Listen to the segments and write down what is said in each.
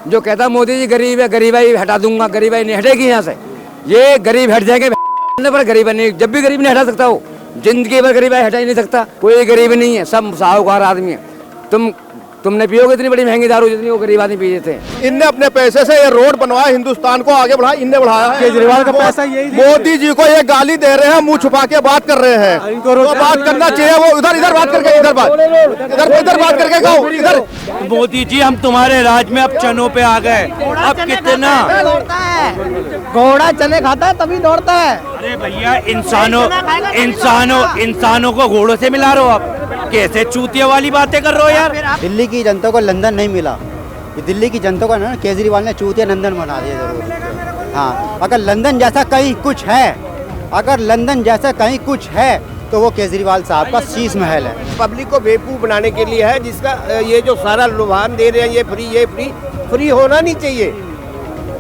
जो कहता मोदी जी गरीब है, गरीबाई हटा दूंगा, गरीबाई नहीं हटेगी यहाँ से। ये गरीब हट जाएंगे पर गरीब नहीं, जब भी गरीब नहीं हटा सकता हो, जिंदगी भर गरीबाई हटा ही नहीं सकता। कोई गरीब नहीं है, सब साहूकार आदमी है। तुमने पियोगे इतनी बड़ी महंगी दारू जितनी वो गरीब आदमी पी थे। इनने अपने पैसे से ये रोड बनवाया, हिंदुस्तान को आगे बढ़ाया, इनने बढ़ाया है। केजरीवाल का पैसा यही, मोदी जी को ये गाली दे रहे हैं, मुंह छुपा के बात कर रहे हैं। तो बात करना चाहिए, वो इधर बात करके इधर बात करके कहो इधर। मोदी जी हम तुम्हारे राज में अब चनों पे आ गए। अब कितना घोड़ा चने खाता है तभी दौड़ता है। अरे भैया इंसानों को घोड़ों से मिला रहे हो आप। कैसे चूतिया वाली बातें कर रहे हो यार। दिल्ली की जनता को लंदन नहीं मिला, ये दिल्ली की जनता को ना केजरीवाल ने चूतिया लंदन बना दिया जरूर। हाँ, अगर लंदन जैसा कहीं कुछ है, तो वो केजरीवाल साहब का शीश महल है। पब्लिक को बेवकूफ़ बनाने के लिए है, जिसका ये जो सारा लुभान दे रहे हैं, ये फ्री होना नहीं चाहिए।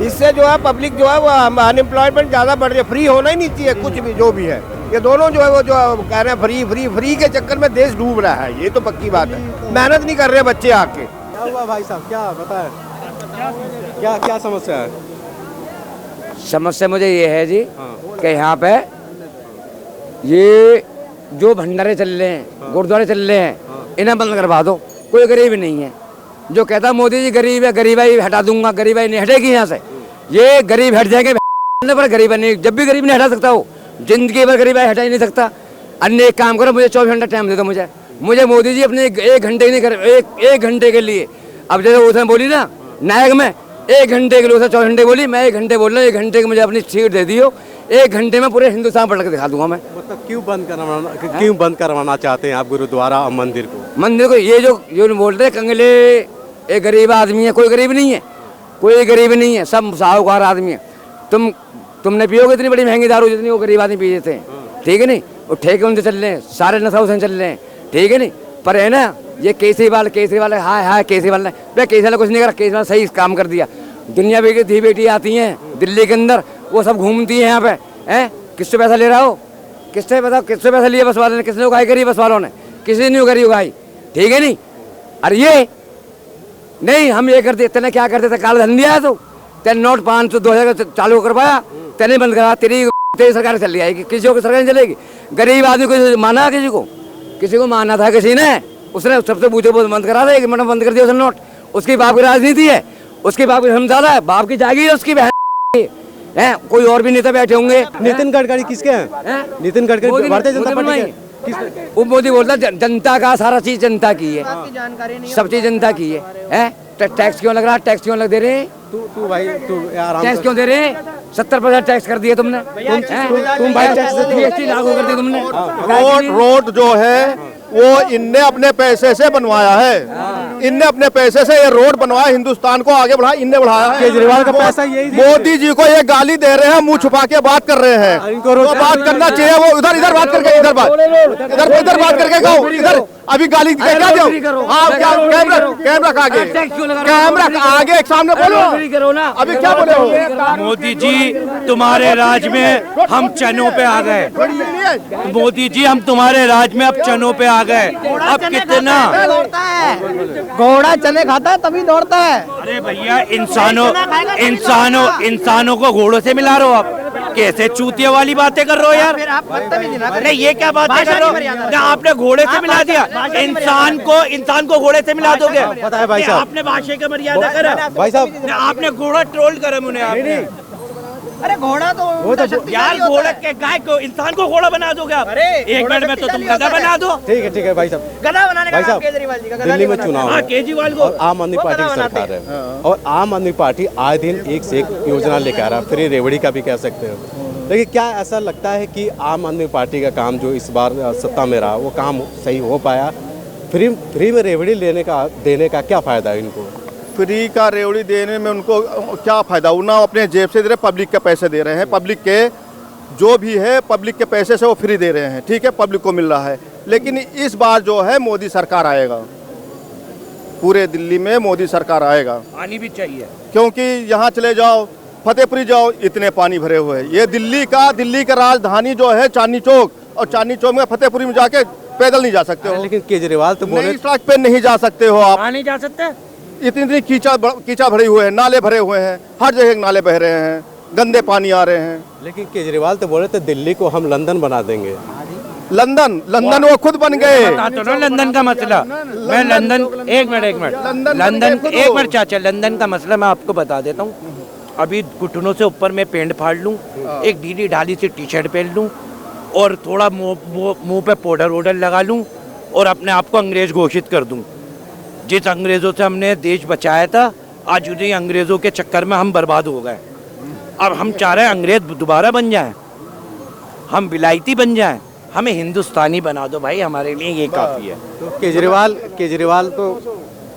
इससे जो है पब्लिक जो है वो अनएम्प्लॉयमेंट ज़्यादा बढ़ रही है। फ्री होना ही नहीं चाहिए कुछ भी, जो भी है। ये दोनों जो है वो जो कह रहे हैं फ्री के चक्कर में देश डूब रहा है। ये तो पक्की बात है। मेहनत नहीं कर रहे बच्चे आके। क्या हुआ भाई साहब, क्या बताएं, क्या समस्या है? समस्या मुझे ये है जी कि यहाँ पे ये जो भंडारे चल रहे हैं, गुरुद्वारे चल रहे हैं, इन्हें बंद करवा दो। कोई गरीब नहीं है। जो कहता मोदी जी गरीब है, गरीबाई हटा दूंगा, गरीबाई नहीं हटेगी यहाँ से। ये गरीब हट जाएंगे पर गरीब नहीं, जब भी गरीब नहीं हटा सकता हो, जिंदगी भर गरीबाई हटा ही नहीं सकता। अन्य एक काम करो, मुझे 24 घंटा टाइम दे दो। मुझे मोदी जी अपने एक घंटे नहीं कर, एक घंटे के लिए। अब जैसे उसने बोली ना नायक में 1 घंटे के लिए, उसे 24 घंटे बोली, मैं 1 घंटे बोल रहा हूँ। 1 घंटे की मुझे अपनी सीट दे दियो, 1 घंटे में पूरे हिंदुस्तान पलट के दिखा दूंगा मैं। मतलब क्यों बंद करवाना चाहते हैं आप गुरुद्वारा और मंदिर को? ये जो बोल रहे कंगले, एक गरीब आदमी है, कोई गरीब नहीं है, सब साहूकार आदमी है। तुमने पियोगे इतनी बड़ी महंगी दारू जितनी वो गरीब आदमी पी थे, ठीक है नहीं। वो ठेके उनसे चल रहे हैं, सारे नशा से चल रहे हैं, ठीक है नहीं। पर है ना ये केजरीवाल हाय केजरीवाल ने केजरीवाल कुछ नहीं करा। केजरीवाल सही काम कर दिया। दुनिया भर की धी बेटी आती हैं दिल्ली के अंदर, वो सब घूमती है यहाँ पे। हैं किससे पैसा ले रहा हो? किससे बताओ, किससे पैसा लिया बस वालों ने? किसने उगाई करी बस वालों ने? किसी ने नहीं उगाई, ठीक है नहीं। अरे ये नहीं, हम ये करते, तेने क्या करते थे? काला धन दिया तो तेने नोट 500 2000 चालू करवाया, तेने बंद करा। तेरी सरकार चल जाएगी, किसी को सरकार नहीं चलेगी। गरीब आदमी को माना, किसी को माना था किसी ने, उसने सबसे बूझे बंद करा था। 1 मिनट बंद कर दिया उसने नोट। उसकी बाप की राजनीति है, उसके बाप की समझदार है, बाप की जागी है उसकी बहन है। कोई और भी नेता बैठे होंगे। नितिन गडकरी किसके हैं? नितिन गडकरी भारतीय जनता पार्टी के। वो मोदी बोलता जनता का सारा चीज जनता की है, सब चीज जनता की है। टैक्स क्यों लग रहा है? टैक्स क्यों लग दे रहे हैं? तू भाई टैक्स क्यों दे रहे हैं? 70% टैक्स कर दिया तुमने। तुम भाई GST लागू कर दी तुमने। रोड जो है वो इनने अपने पैसे से बनवाया है। इनने अपने पैसे से ये रोड बनवाया, हिंदुस्तान को आगे बढ़ाया, इनने बढ़ाया है। केजरीवाल का पैसा यही, मोदी जी को ये गाली दे रहे हैं, मुंह छुपा के बात कर रहे हैं। तो बात करना चाहिए, वो इधर बात करके इधर बात करके कहो इधर। अभी गाली क्या दो? हाँ, कैमरा आगे सामने बोलो ना। अभी क्या बोले हो? मोदी जी तुम्हारे राज में हम चनों पे आ गए। मोदी जी हम तुम्हारे राज में अब चनों पे आ गए। अब कितना घोड़ा चने खाता है तभी दौड़ता है। अरे भैया इंसानों को घोड़ों से मिला रहे हो आप। कैसे चूतिया वाली बातें कर रहे हो यार। नहीं, ये क्या बातें कर रहे हो? आपने घोड़े से मिला दिया। इंसान को घोड़े से मिला दोगे? पता है भाई साहब, आपने भाषा का मर्यादा करा भाई साहब। आपने घोड़ा ट्रोल करा मुझे आपने। अरे घोड़ा तो यार, घोड़ा के गाय को इंसान को घोड़ा बना दोगे आप? अरे 1 मिनट में तो तुम गधा बना दो। ठीक है भाई साहब। गधा बनाने का भाई साहब, केजरीवाल जी का। दिल्ली में चुनाव है, केजरीवाल को और आम आदमी पार्टी की सरकार है, और आम आदमी पार्टी आए दिन एक से एक योजना लेकर आ रहा है। फ्री रेवड़ी का भी कह सकते हो। लेकिन क्या ऐसा लगता है कि आम आदमी पार्टी का काम जो इस बार सत्ता में रहा, वो काम सही हो पाया? फ्री में रेवड़ी देने का क्या फायदा है इनको? फ्री का रेवड़ी देने में उनको क्या फायदा? ना अपने जेब से दे रहे, पब्लिक के पैसे दे रहे हैं। पब्लिक के जो भी है पब्लिक के पैसे से वो फ्री दे रहे हैं, ठीक है, पब्लिक को मिल रहा है। लेकिन इस बार जो है मोदी सरकार आएगा, पूरे दिल्ली में मोदी सरकार आएगा, आनी भी चाहिए। क्योंकि यहाँ चले जाओ, फतेहपुरी जाओ, इतने पानी भरे हुए हैं। ये दिल्ली का राजधानी जो है चांदनी चौक, और चांदनी चौक में फतेहपुरी में जाके पैदल नहीं जा सकते हो। लेकिन केजरीवाल तो बोले सड़क पे नहीं जा सकते हो आप। नहीं जा सकते। इतनी कीचड़ भरे हुए हैं, नाले भरे हुए हैं, हर जगह नाले बह रहे हैं, गंदे पानी आ रहे हैं। लेकिन केजरीवाल तो बोले थे दिल्ली को हम लंदन बना देंगे। लंदन वो खुद बन गए। बता तो ना लंदन का मसला। मैं लंदन एक मिनट लंदन चाचा, लंदन का मसला मैं आपको बता देता हूँ। अभी घुटनों से ऊपर मैं पेंट फाड़ लूँ, एक ढीली ढाली सी टी शर्ट पहन लूँ और थोड़ा मुंह पे पाउडर वोडर लगा लूँ और अपने आप को अंग्रेज घोषित कर दूँ। जिस अंग्रेज़ों से हमने देश बचाया था, आज उन्हीं अंग्रेज़ों के चक्कर में हम बर्बाद हो गए। अब हम चाह रहे हैं अंग्रेज दोबारा बन जाएं, हम विलायती बन जाएं, हमें हिंदुस्तानी बना दो भाई, हमारे लिए ये काफ़ी है। तो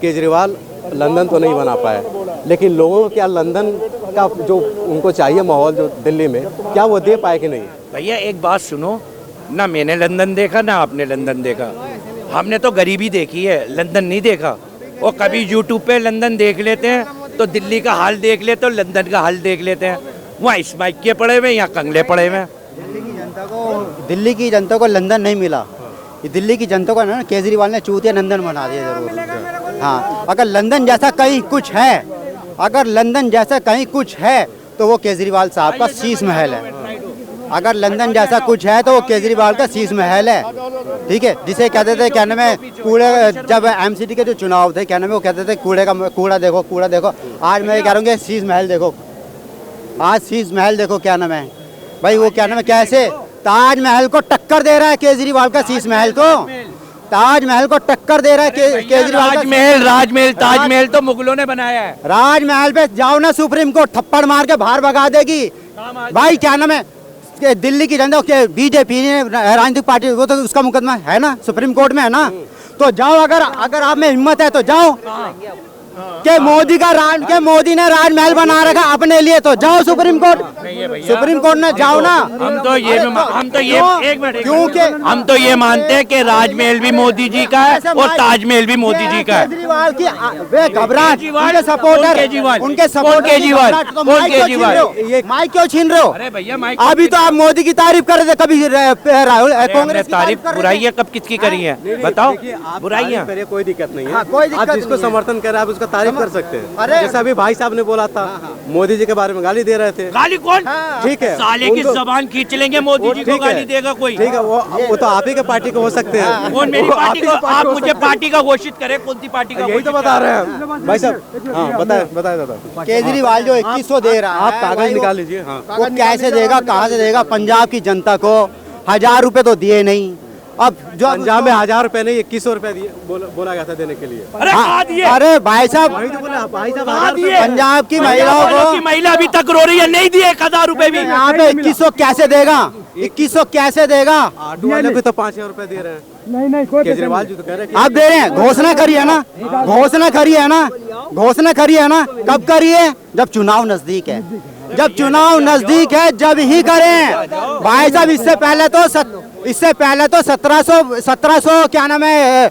केजरीवाल लंदन तो नहीं बना पाए, लेकिन लोगों को क्या लंदन का जो उनको चाहिए माहौल जो दिल्ली में, क्या वो दे पाए कि नहीं? भैया एक बात सुनो ना, मैंने लंदन देखा ना आपने लंदन देखा, हमने तो गरीबी देखी है, लंदन नहीं देखा। और कभी यूट्यूब पे लंदन देख लेते हैं तो दिल्ली का हाल देख लेते हैं, लंदन का हाल देख लेते हैं। वहाँ स्माइक के पड़े हुए, यहाँ कंगले पड़े हुए। दिल्ली की जनता को लंदन नहीं मिला, ये दिल्ली की जनता को ना केजरीवाल ने चूतिया नंदन बना दिया जरूर। हाँ, अगर लंदन जैसा कहीं कुछ है, अगर लंदन जैसा कहीं कुछ है तो वो केजरीवाल साहब का शीश महल है। अगर लंदन जैसा कुछ है तो वो केजरीवाल का शीश महल है, ठीक है। जिसे कहते थे क्या नाम है कूड़े, जब एमसीडी के जो चुनाव थे क्या नाम है वो कहते थे कूड़ा देखो। आज मैं कह रहा हूँ शीश महल देखो, आज शीश महल देखो क्या नाम है भाई, वो क्या नाम है कैसे ताजमहल को टक्कर दे रहा है केजरीवाल का शीश महल को, ताजमहल को टक्कर दे रहा है केजरीवाल। ताजमहल तो मुगलों ने बनाया है। राजमहल पे जाओ ना, सुप्रीम कोर्ट थप्पड़ मार के बाहर भगा देगी भाई। क्या नाम है दिल्ली की जनता के बीजेपी ने राजनीतिक पार्टी, वो तो उसका मुकदमा है ना सुप्रीम कोर्ट में है ना। तो जाओ, अगर आप में हिम्मत है तो जाओ के मोदी ने राजमहल बना रखा अपने लिए, तो जाओ सुप्रीम कोर्ट ने जाओ ना। हम तो ये मानते हैं कि राजमहल भी मोदी जी का है और ताजमहल भी मोदी जी का है। केजरीवाल की वे घबराहट, उनके सपोर्टर माइक क्यों छीन रहे हो? अरे भैया माइक अभी तो आप मोदी की तारीफ कर रहे थे, कभी राहुल कांग्रेस तारीफ बुराई कब किसकी करी है बताओ? बुराइयां कोई दिक्कत नहीं है, कोई दिक्कत आप जिसको समर्थन कर रहे हैं आप उसका तारीफ कर सकते हैं। जैसा अभी भाई साहब ने बोला था, मोदी जी के बारे में गाली दे रहे थे। गाली कौन? ठीक है, साले की जबान खींच लेंगे, मोदी जी को गाली देगा कोई? ठीक है, वो तो आप ही के पार्टी के हो सकते हैं। कौन मेरी पार्टी को? आप मुझे पार्टी का घोषित करें, कौन सी पार्टी का? यही तो बता रहे हैं भाई साहब। हाँ बताए दादा। केजरीवाल जो 2100 दे रहा है, आप कागज निकाल लीजिए। हाँ, वो कैसे देगा, कहाँ से देगा? पंजाब की जनता को 1000 रुपए तो दिए नहीं। अब जो पंजाब में 1000 रुपए नहीं 2100 रुपए दिए, बोला गया था देने के लिए। अरे भाई साहब, वही तो बोला भाई साहब, पंजाब की महिलाओं को, महिला अभी तक रो रही है, नहीं दिए 1000 रुपए भी। यहाँ पे 2100 कैसे देगा? 2100 कैसे देगा? ऑटो वाले भी तो 5000 रुपए दे रहे हैं। नहीं केजरीवाल जी तो कह रहे हैं आप दे रहे हैं। घोषणा करी है ना, घोषणा करी है ना। कब करी है? जब चुनाव नजदीक है, जब ही करें भाई साहब। इससे पहले तो 1700 क्या नाम है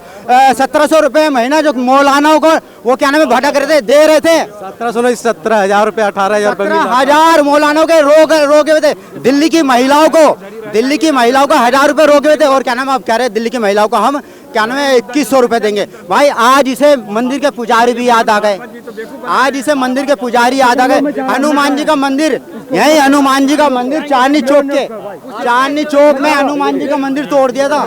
1700 रुपए महीना जो मौलानाओं को वो क्या नाम है भटक रहे थे, दे रहे थे। 1700 नहीं 17000 रुपए 18000 रुपए 18000 मौलानाओं के रोके हुए थे। दिल्ली की महिलाओं को 1000 रुपए रोके हुए थे। और क्या नाम आप कह रहे हैं दिल्ली की महिलाओं को हम क्या नाम है 2100 रुपए देंगे। भाई आज इसे मंदिर के पुजारी भी याद आ गए, हनुमान जी का मंदिर, यही हनुमान जी का मंदिर चांदनी चौक में हनुमान जी का मंदिर तोड़ दिया था।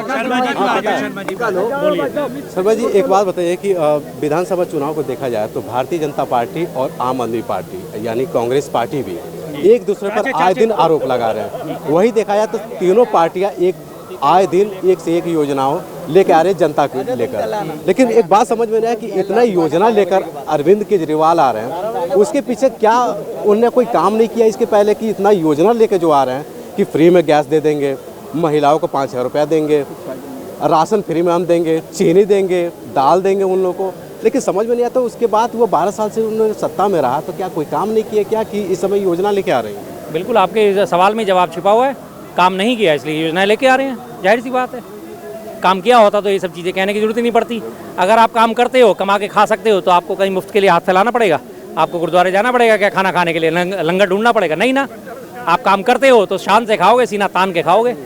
शर्मा जी एक बात बताइए कि विधानसभा चुनाव को देखा जाए तो भारतीय जनता पार्टी और आम आदमी पार्टी यानी कांग्रेस पार्टी भी एक दूसरे पर आए दिन आरोप लगा रहे हैं। वही देखा जाए तो तीनों पार्टियां आए दिन एक से एक योजनाओं लेकर आ रहे हैं जनता को लेकर। लेकिन एक बात समझ में नहीं है कि इतना योजना लेकर अरविंद केजरीवाल आ रहे हैं, उसके पीछे क्या उनने कोई काम नहीं किया इसके पहले कि इतना योजना लेकर जो आ रहे हैं कि फ्री में गैस दे देंगे, महिलाओं को 5000 रुपया देंगे, राशन फ्री में हम देंगे, चीनी देंगे, दाल देंगे उन लोगों को। लेकिन समझ में नहीं आता उसके बाद वो 12 साल से उन्होंने सत्ता में रहा तो क्या कोई काम नहीं किया क्या कि इस समय योजना लेके आ रही है? बिल्कुल आपके सवाल में जवाब छिपा हुआ है, काम नहीं किया इसलिए योजनाएं लेके आ रहे हैं, जाहिर सी बात है। काम किया होता तो ये सब चीज़ें कहने की जरूरत ही नहीं पड़ती। अगर आप काम करते हो, कमा के खा सकते हो, तो आपको कहीं मुफ्त के लिए हाथ फैलाना पड़ेगा? आपको गुरुद्वारे जाना पड़ेगा क्या खाना खाने के लिए? लंगर ढूंढना पड़ेगा? नहीं ना। आप काम करते हो तो शान से खाओगे, सीना तान के खाओगे।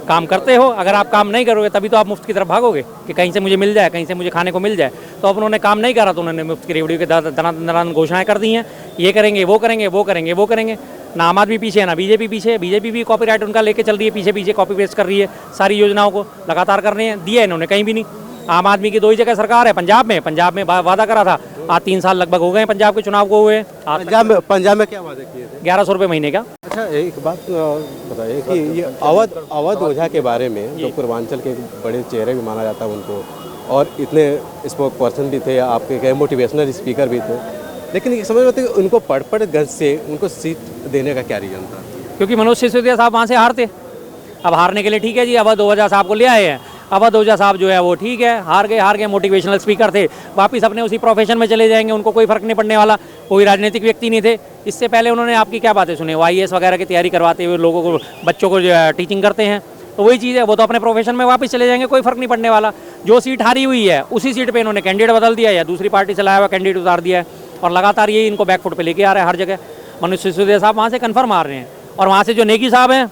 काम करते हो, अगर आप काम नहीं करोगे तभी तो आप मुफ्त की तरफ भागोगे कि कहीं से मुझे मिल जाए, कहीं से मुझे खाने को मिल जाए। तो अब उन्होंने काम नहीं करा तो उन्होंने मुफ्त की रेवड़ियों के दरान घोषणाएं कर दी हैं, ये करेंगे, वो करेंगे, वो करेंगे, वो करेंगे। ना आम आदमी पीछे है ना बीजेपी पीछे है। बीजेपी भी कॉपीराइट उनका लेके चल रही है, पीछे पीछे कॉपी पेस्ट कर रही है सारी योजनाओं को, लगातार कर रहे हैं। दिया इन्होंने कहीं भी नहीं। आम आदमी की 2 ही जगह सरकार है, पंजाब में वादा करा था, आज 3 साल लगभग हो गए पंजाब के चुनाव को हुए। पंजाब में क्या वादे किए थे? 1100 रुपये महीने का। अच्छा, एक बात बताइए कि ये अवध ओझा के बारे में, जो पूर्वांचल के बड़े चेहरे भी माना जाता है उनको, और इतने स्पोक पर्सन भी थे, आपके कई मोटिवेशनल स्पीकर भी थे, लेकिन ये समझ में आता है कि उनको पड़ गज से उनको सीट देने का क्या रीजन था? क्योंकि मनोज सिसोदिया साहब वहाँ से हारते। अब हारने के लिए ठीक है जी, अवध ओझा साहब को ले आए हैं। अवध ओझा साहब जो है वो ठीक है, हार गए, मोटिवेशनल स्पीकर थे, वापस अपने उसी प्रोफेशन में चले जाएंगे, उनको कोई फर्क नहीं पड़ने वाला, कोई राजनीतिक व्यक्ति नहीं थे। इससे पहले उन्होंने आपकी क्या बातें सुनी, IAS वगैरह की तैयारी करवाते हुए लोगों को, बच्चों को टीचिंग करते हैं, तो वही चीज़ है, वो तो अपने प्रोफेशन में वापस चले जाएंगे, कोई फर्क नहीं पड़ने वाला। जो सीट हारी हुई है उसी सीट पर इन्होंने कैंडिडेट बदल दिया या दूसरी पार्टी से लाया हुआ कैंडिडेट उतार दिया है, और लगातार यही इनको बैकफुट पर लेके आ रहा है हर जगह। मनोज सिसोदिया साहब वहाँ से कन्फर्म हार रहे हैं, और वहाँ से जो नेगी साहब हैं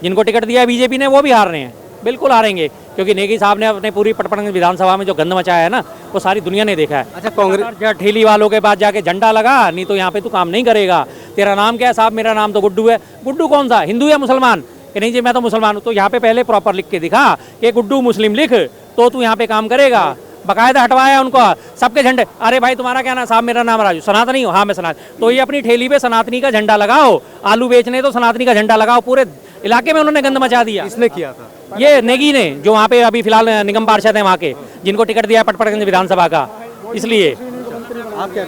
जिनको टिकट दिया है बीजेपी ने, वो भी हार रहे हैं, बिल्कुल हारेंगे, क्योंकि नेगी साहब ने अपने पूरी पटपड़गंज विधानसभा में जो गंद मचाया है ना, वो सारी दुनिया ने देखा है। अच्छा, कांग्रेस ठेली वालों के पास जाके झंडा लगा, नहीं तो यहाँ पे तू काम नहीं करेगा, तेरा नाम क्या है साहब? मेरा नाम तो गुड्डू है। गुड्डू कौन सा, हिंदू या मुसलमान? कि नहीं जी मैं तो मुसलमान हूँ। तो यहाँ पे पहले प्रॉपर लिख के दिखा कि गुड्डू मुस्लिम लिख, तो तू यहाँ पे काम करेगा। बाकायदा हटवाया उनको सबके झंडे। अरे भाई तुम्हारा क्या नाम? साहब मेरा नाम राजू। सनातनी हो? हाँ मैं सनातनी। तो ये अपनी ठेली पे सनातनी का झंडा लगाओ, आलू बेचने तो सनातनी का झंडा लगाओ। पूरे इलाके में उन्होंने गंद मचा दिया। किसने किया था? ये नेगी ने, जो वहाँ पे अभी फिलहाल निगम पार्षद हैं वहाँ के, जिनको टिकट दिया पटपड़गंज विधानसभा का। इसलिए आप क्या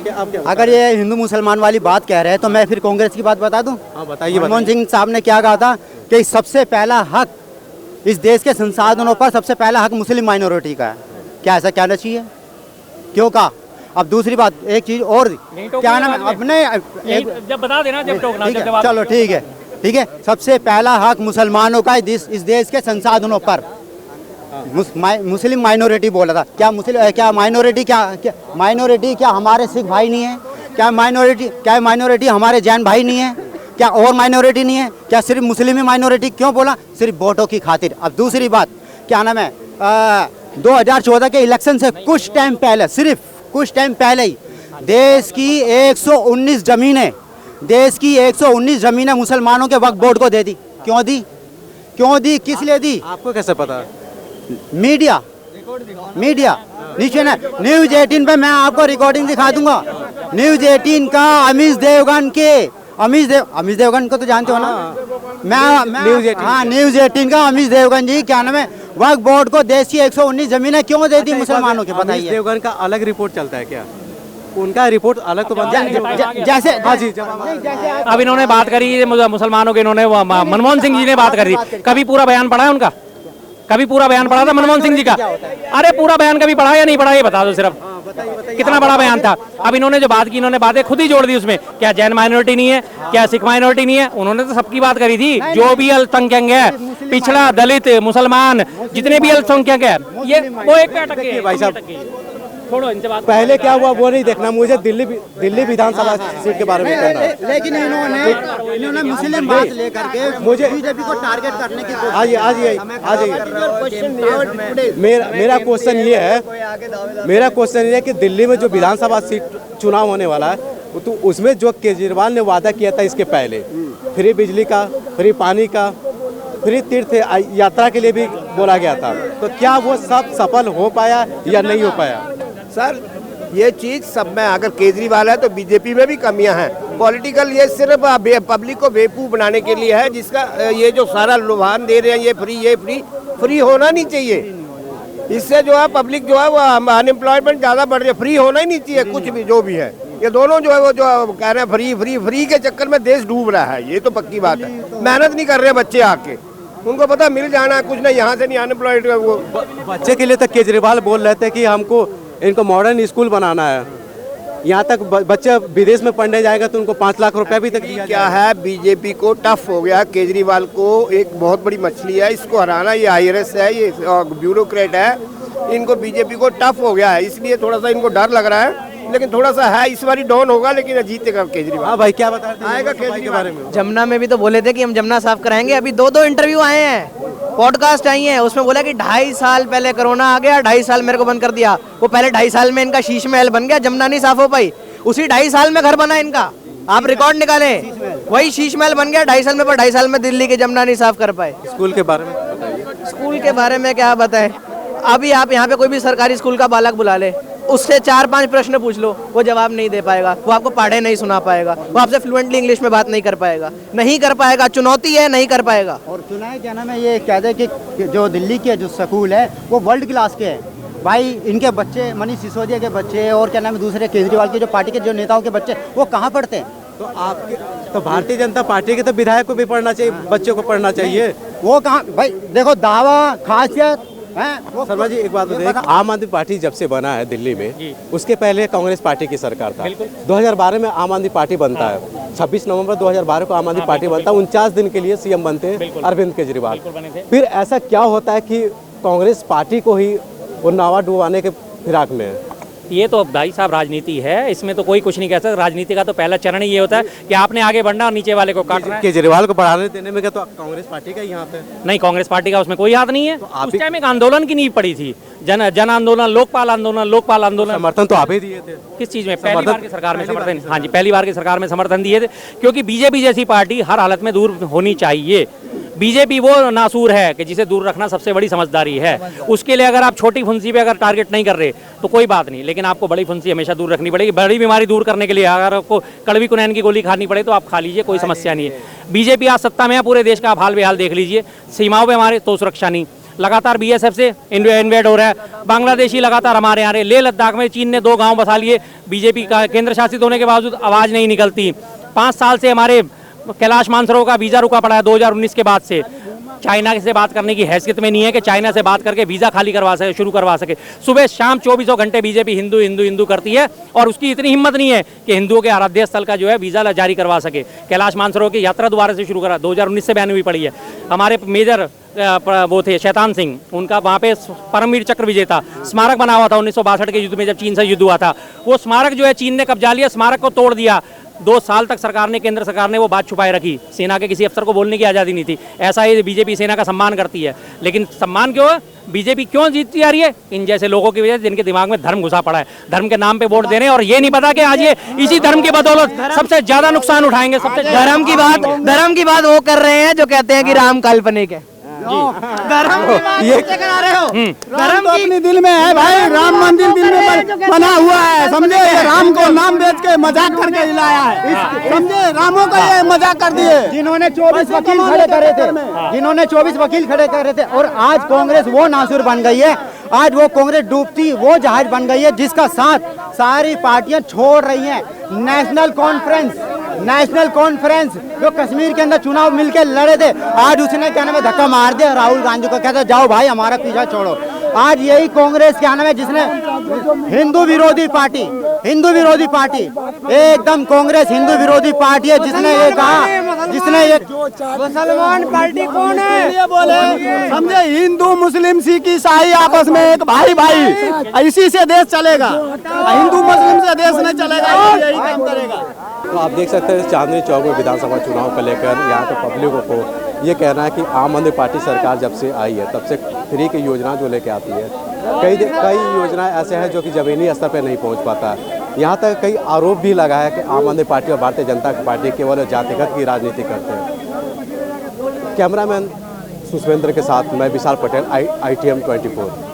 अगर ये हिंदू मुसलमान वाली बात कह रहे हैं तो मैं फिर कांग्रेस की बात बता दूं। हाँ बताइए। मनमोहन सिंह साहब ने क्या कहा था कि सबसे पहला हक इस देश के संसाधनों पर सबसे पहला हक मुस्लिम माइनॉरिटी का है। क्या ऐसा कहना चाहिए? क्यों कहा? अब दूसरी बात, एक चीज और, क्या नाम है अपने, जब बता देना जब टोकना, ठीक है, चलो ठीक है, सबसे पहला हक मुसलमानों का इस देश के संसाधनों पर। मुस्लिम माइनॉरिटी बोला था। क्या माइनॉरिटी क्या हमारे सिख भाई नहीं है? क्या माइनॉरिटी हमारे जैन भाई नहीं है? क्या और माइनॉरिटी नहीं है? क्या सिर्फ मुस्लिम ही माइनॉरिटी? क्यों बोला? सिर्फ वोटों की खातिर। अब दूसरी बात, क्या नाम है, 2014 के इलेक्शन से कुछ टाइम पहले, सिर्फ कुछ टाइम पहले ही देश की 119 जमीनें मुसलमानों के वक्फ बोर्ड को दे दी। क्यों दी? किस लिए दी? आपको कैसे पता? मीडिया नीचे ना, न्यूज 18 पे मैं आपको रिकॉर्डिंग दिखा दूंगा। न्यूज 18 का अमीश देवगन को तो जानते हो ना? न्यूज 18 का अमीश देवगन जी, क्या नाम है, वक्फ बोर्ड को देश की 119 जमीनें क्यों दे दी मुसलमानों के? बताइए। देवगन का अलग रिपोर्ट चलता है क्या? उनका रिपोर्ट अलग तो बनता है जैसे। हाँ जी, अब इन्होंने बात करी मुसलमानों के, इन्होंने मनमोहन सिंह जी ने बात करी। कभी पूरा बयान पढ़ा है उनका? कभी पूरा बयान पढ़ा था मनमोहन सिंह जी का? अरे पूरा बयान कभी पढ़ा या नहीं पढ़ा ये बता दो सिर्फ। कितना बड़ा बयान था। अब इन्होंने जो बात की, इन्होंने बातें खुद ही जोड़ दी उसमें। क्या जैन माइनॉरिटी नहीं है? क्या सिख माइनॉरिटी नहीं है? उन्होंने तो सबकी बात करी थी। जो भी अल्पसंख्यक है, पिछड़ा, दलित, मुसलमान, जितने भी अल्पसंख्यक है, ये वो एक पे अटके भाई साहब। छोड़ो इनसे बात। पहले क्या हुआ वो नहीं देखना मुझे, दिल्ली विधानसभा सीट के बारे में कहना है। लेकिन इन्होंने मुस्लिम बात लेकर के मुझे बीजेपी को टारगेट करने की कोशिश। मेरा क्वेश्चन ये है कि दिल्ली में जो विधानसभा सीट चुनाव होने वाला है, तो उसमें जो केजरीवाल ने वादा किया था इसके पहले, फ्री बिजली का, फ्री पानी का, फ्री तीर्थ यात्रा के लिए भी बोला गया था, तो क्या वो सब सफल हो पाया या नहीं हो पाया? सर ये चीज़ सब में, अगर केजरीवाल है तो बीजेपी में भी कमियां हैं। पॉलिटिकल ये सिर्फ पब्लिक को बेवकूफ़ बनाने के लिए है, जिसका ये जो सारा लुभान दे रहे हैं, ये फ्री होना नहीं चाहिए। इससे जो है पब्लिक जो है वो अनएम्प्लॉयमेंट ज़्यादा बढ़ रही है। फ्री होना ही नहीं चाहिए कुछ भी, जो भी है। ये दोनों जो है वो जो कह रहे हैं फ्री के चक्कर में देश डूब रहा है। ये तो पक्की बात है। मेहनत नहीं कर रहे बच्चे आके, उनको पता मिल जाना है कुछ नहीं, यहाँ से नहीं अनएम्प्लॉयड। वो बच्चे के लिए तो केजरीवाल बोल रहे थे कि हमको इनको मॉडर्न स्कूल बनाना है। यहाँ तक बच्चे विदेश में पढ़ने जाएगा तो उनको 5 लाख रुपए भी तक दिया। क्या है, बीजेपी को टफ हो गया। केजरीवाल को एक बहुत बड़ी मछली है, इसको हराना। ये IRS है, ये ब्यूरोक्रेट है, इनको बीजेपी को टफ हो गया है, इसलिए थोड़ा सा इनको डर लग रहा है। लेकिन थोड़ा सा है, इस बारी डाउन होगा, लेकिन जीतेगा केजरीवाल। हाँ भाई, क्या बता रहे थे आएगा केजरीवाल के बारे में? जमुना में भी तो बोले थे कि हम जमुना साफ कराएंगे। अभी 2 इंटरव्यू आए हैं पॉडकास्ट आई है, उसमें बोला कि 2.5 साल पहले कोरोना आ गया, 2.5 साल मेरे को बंद कर दिया। वो पहले 2.5 साल में इनका शीश महल बन गया, जमुना नहीं साफ हो पाई, उसी 2.5 साल में घर बना इनका। आप रिकॉर्ड निकालें, वही शीश महल बन गया 2.5 साल में, पर 2.5 साल में दिल्ली की जमुना नहीं साफ कर पाए। स्कूल के बारे में बताइए। स्कूल के बारे में क्या बताएं, अभी आप यहाँ पे कोई भी सरकारी स्कूल का बालक बुला ले, उससे 4-5 प्रश्न पूछ लो, वो जवाब नहीं दे पाएगा, वो आपको पढ़े नहीं सुना पाएगा, वो आपसे फ्लुएंटली इंग्लिश में बात नहीं कर पाएगा, चुनौती है, नहीं कर पाएगा। और सुना है क्या नाम है, ये कहते हैं कि जो दिल्ली के जो स्कूल है वो वर्ल्ड क्लास के हैं भाई। इनके बच्चे, मनीष सिसोदिया के बच्चे और क्या नाम है दूसरे केजरीवाल के जो पार्टी के जो नेताओं के बच्चे, वो कहाँ पढ़ते हैं? तो आपके तो भारतीय जनता पार्टी के तो विधायक को भी पढ़ना चाहिए, बच्चों को पढ़ना चाहिए। वो कहाँ भाई, देखो दावा खासियत है वो। शर्मा जी एक बात बताइए, आम आदमी पार्टी जब से बना है दिल्ली में, उसके पहले कांग्रेस पार्टी की सरकार था। 2012 में आम आदमी पार्टी बनता है, 26 नवंबर 2012 को आम आदमी पार्टी बनता है, 49 दिन के लिए सीएम बनते हैं अरविंद केजरीवाल। फिर ऐसा क्या होता है कि कांग्रेस पार्टी को ही वो नावा डुबाने के फिराक में है? ये तो भाई साहब राजनीति है, इसमें तो कोई कुछ नहीं कह सकता। राजनीति का तो पहला चरण ही ये होता है कि आपने आगे बढ़ना और नीचे वाले को काटना है। केजरीवाल को बढ़ाने देने में क्या तो कांग्रेस पार्टी का ही हाथ है? नहीं, कांग्रेस पार्टी का उसमें कोई हाथ नहीं है। उस टाइम एक आंदोलन की नींव पड़ी थी, जन आंदोलन, लोकपाल आंदोलन। समर्थन तो आप ही दिए थे। किस चीज में? पहली बार की सरकार में समर्थन। हाँ जी, पहली बार की सरकार में समर्थन दिए थे, क्योंकि बीजेपी जैसी पार्टी हर हालत में दूर होनी चाहिए। बीजेपी वो नासूर है कि जिसे दूर रखना सबसे बड़ी समझदारी है। उसके लिए अगर आप छोटी फुंसी पे अगर टारगेट नहीं कर रहे तो कोई बात नहीं, लेकिन आपको बड़ी फुंसी हमेशा दूर रखनी पड़ेगी। बड़ी बीमारी दूर करने के लिए अगर आपको कड़वी कुनैन की गोली खानी पड़े तो आप खा लीजिए, कोई समस्या नहीं है। बीजेपी आज सत्ता में है, पूरे देश का आप हाल बेहाल देख लीजिए। सीमाओं पे हमारे तो सुरक्षा नहीं, लगातार बीएसएफ से इन्वेड हो रहा है, बांग्लादेशी लगातार हमारे यहाँ। लेह लद्दाख में चीन ने 2 गाँव बसा लिए, बीजेपी का केंद्र शासित होने के बावजूद आवाज़ नहीं निकलती। 5 साल से हमारे कैलाश मानसरोवर का वीज़ा रुका पड़ा है 2019 के बाद से। चाइना से बात करने की हैसियत में नहीं है कि चाइना से बात करके वीज़ा खाली करवा सके, शुरू करवा सके। सुबह शाम 24 घंटे बीजेपी हिंदू हिंदू हिंदू करती है, और उसकी इतनी हिम्मत नहीं है कि हिंदुओं के आराध्य स्थल का जो है वीज़ा जारी करवा सके। कैलाश मानसरोवर की यात्रा दोबारा से शुरू करा, 2019 से बैन हुई पड़ी है। हमारे मेजर वो थे शैतान सिंह, उनका वहाँ पे परमवीर चक्र विजेता स्मारक बना हुआ था 1962 के युद्ध में, जब चीन से युद्ध हुआ था। वो स्मारक जो है चीन ने कब्जा लिया, स्मारक को तोड़ दिया। 2 साल तक सरकार ने, केंद्र सरकार ने वो बात छुपाए रखी। सेना के किसी अफसर को बोलने की आज़ादी नहीं थी। ऐसा ही बीजेपी सेना का सम्मान करती है, लेकिन सम्मान क्यों है? बीजेपी क्यों जीतती आ रही है? इन जैसे लोगों की वजह से, जिनके दिमाग में धर्म घुसा पड़ा है। धर्म के नाम पे वोट दे रहे हैं और ये नहीं पता कि आज ये इसी धर्म की बदौलत सबसे ज्यादा नुकसान उठाएंगे। सबसे धर्म की बात वो कर रहे हैं जो कहते हैं कि राम काल्पनिक है। धर्म करा रहे हो, धर्म तो अपने दिल में है भाई, राम मंदिर दिल में बना हुआ है, समझे? ये राम को नाम बेच के मजाक करके हिलाया है, समझे? रामों का ये मजाक कर दिए। जिन्होंने 24 वकील खड़े करे थे, और आज कांग्रेस वो नासुर बन गई है। आज वो कांग्रेस डूबती वो जहाज बन गई है जिसका साथ सारी पार्टियां छोड़ रही हैं। नेशनल कॉन्फ्रेंस जो कश्मीर के अंदर चुनाव मिलके लड़े थे, आज उसने क्या नाम है धक्का मार दिया राहुल गांधी को, कहते जाओ भाई हमारा पीछा छोड़ो। आज यही कांग्रेस क्या नाम है जिसने हिंदू विरोधी पार्टी एकदम कांग्रेस हिंदू विरोधी पार्टी है, जिसने ये कहा, जिसने ये मुसलमान पार्टी कौन है बोले, समझे? हिंदू मुस्लिम सिख ईसाई आपस में एक भाई, इसी से देश चलेगा। हिंदू मुस्लिम से देश नहीं चलेगा, यही काम करेगा। तो आप देख सकते हैं चांदनी चौक में विधानसभा चुनाव को लेकर यहाँ के पब्लिकों को ये कहना है कि आम आदमी पार्टी सरकार जब से आई है तब से फ्री की योजना जो लेके आती है, कई योजनाएं ऐसे हैं जो कि ज़मीनी स्तर पर नहीं पहुँच पाता है। यहाँ तक कई आरोप भी लगाया कि आम आदमी पार्टी और भारतीय जनता पार्टी केवल जातिगत की राजनीति करते हैं। कैमरामैन सुष्मेंद्र के साथ मैं विशाल पटेल, ITM 24।